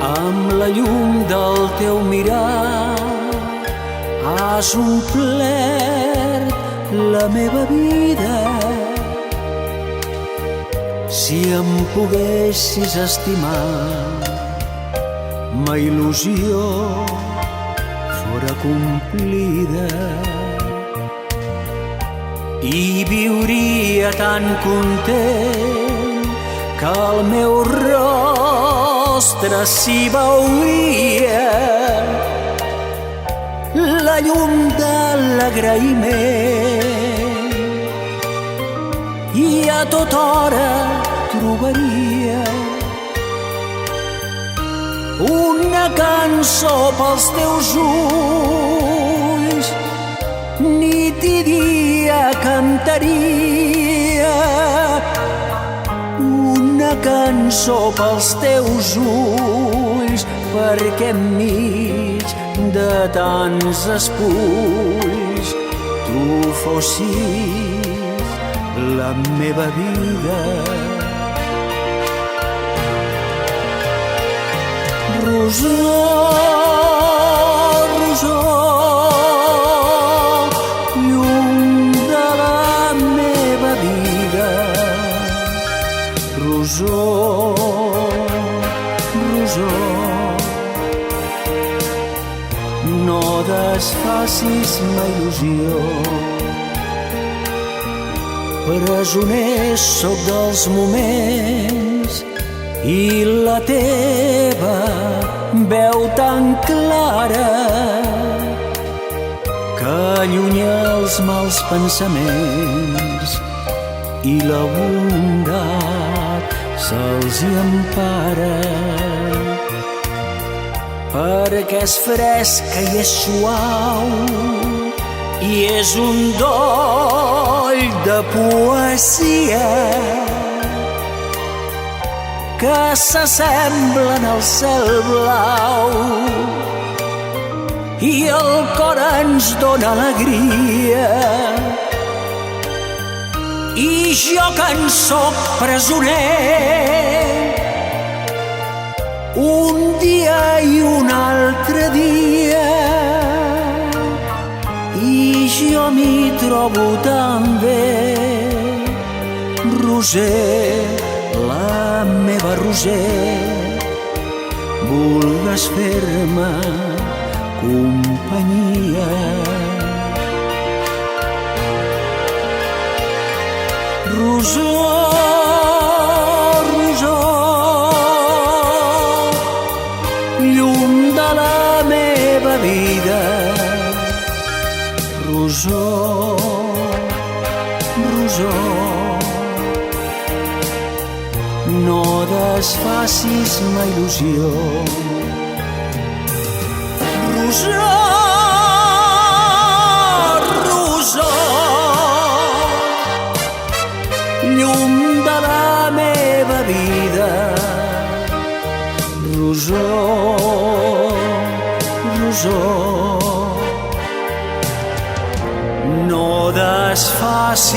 Amb la llum del teu mirar has omplert la meva vida. Si em poguessis estimar, ma il·lusió fora complida i viuria tan content que el meu rostre s'hi veuria la llum de l'agraïment i a tota hora trobaria una cançó pels teus ulls. Nit i dia cantaria una cançó pels teus ulls, perquè enmig de tants espulls tu fossis la meva vida. Rosor, rosor, llum de la meva vida. Rosor, rosor, no desfacis ma il·lusió. Presoner sóc dels moments i la teva veu tan clara que allunya els mals pensaments i la bondat se'ls hi empara. Perquè és fresca i és suau i és un doll de poesia que s'assemblen al cel blau i el cor ens dóna alegria. I jo que en soc presoner un dia i un altre dia, i jo m'hi trobo tan bé. Roser, la meva Roser, vulgues fer-me companyia. Rosor, rosor, llum de la meva vida. Rosor, rosor, no desfacis ma il·lusió. Rosor, rosor, llum de la meva vida. Rosor, rosor, no desfacis